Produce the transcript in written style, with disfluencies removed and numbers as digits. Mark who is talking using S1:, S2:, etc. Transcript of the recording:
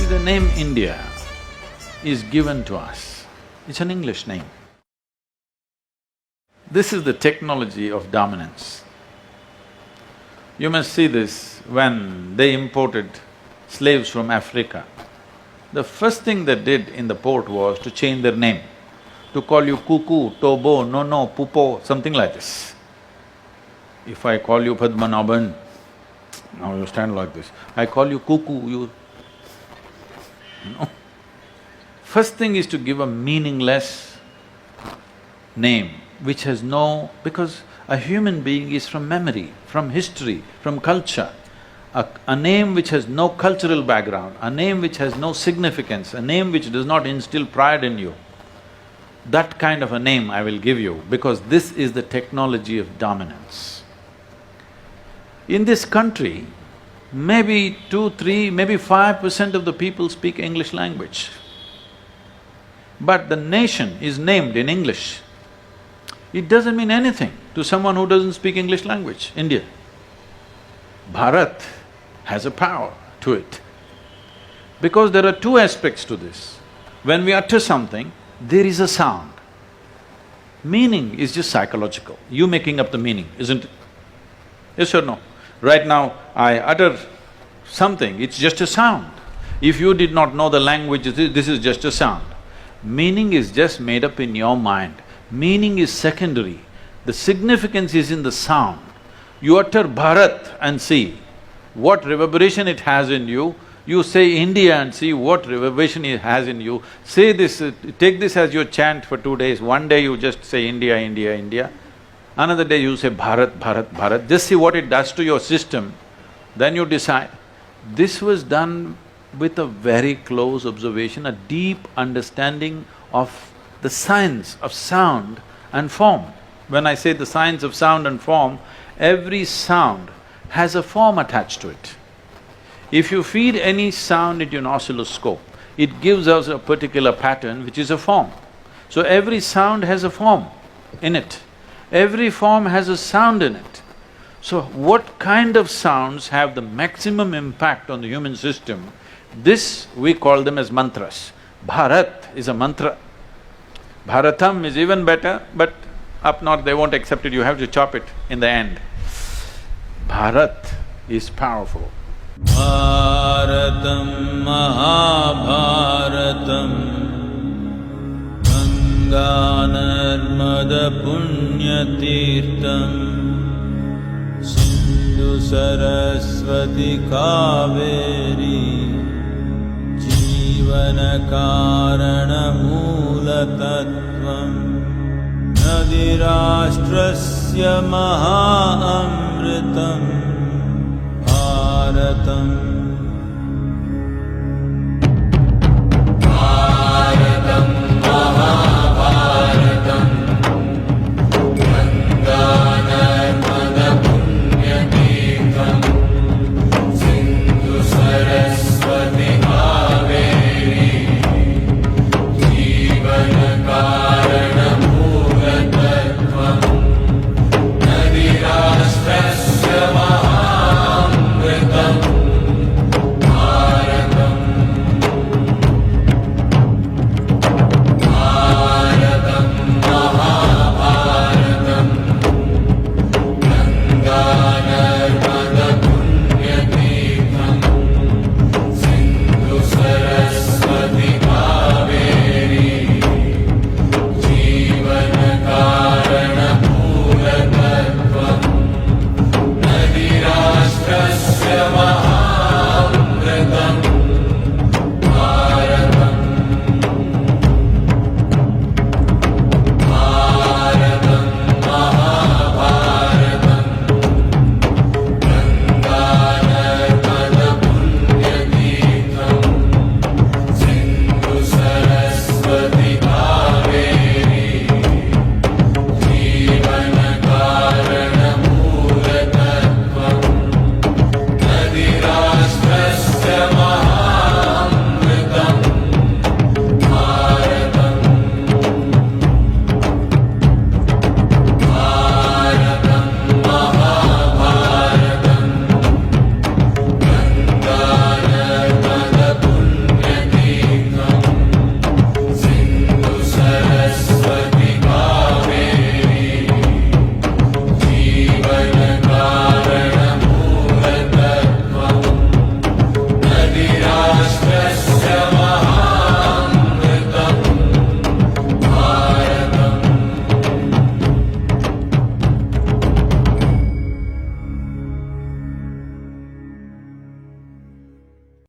S1: the name India is given to us. It's an English name. This is the technology of dominance. You must see this when they imported slaves from Africa. The first thing they did in the port was to change their name, to call you Kuku, Tobo, Nono, Pupo, something like this. If I call you Padmanabhan, now you stand like this. I call you Kuku, you know. First thing is to give a meaningless name which has no… because a human being is from memory, from history, from culture. A name which has no cultural background, a name which has no significance, a name which does not instill pride in you, that kind of a name I will give you because this is the technology of dominance. In this country, maybe 2, 3, maybe 5% of the people speak English language. But the nation is named in English. It doesn't mean anything to someone who doesn't speak English language, India. Bharat has a power to it. Because there are two aspects to this. When we utter something, there is a sound. Meaning is just psychological, you making up the meaning, isn't it? Yes or no? Right now, I utter something, it's just a sound. If you did not know the language, this is just a sound. Meaning is just made up in your mind. Meaning is secondary. The significance is in the sound. You utter Bharat and see what reverberation it has in you. You say India and see what reverberation it has in you. Say this… take this as your chant for 2 days. One day you just say India, India, India. Another day you say Bharat, Bharat, Bharat. Just see what it does to your system, then you decide. This was done with a very close observation, a deep understanding of the science of sound and form. When I say the science of sound and form, every sound has a form attached to it. If you feed any sound into an oscilloscope, it gives us a particular pattern which is a form. So every sound has a form in it. Every form has a sound in it. So what kind of sounds have the maximum impact on the human system? This we call them as mantras. Bharat is a mantra. Bharatam is even better, but up north they won't accept it, you have to chop it in the end. Bharat is powerful.
S2: Bharatam Mahabharatam Ganga Narmada Punyatirtam Sindhu Saraswati Kaveri Jivana Karana Mula Tattvam Nadirashtrasya Maha Amritam Bharatam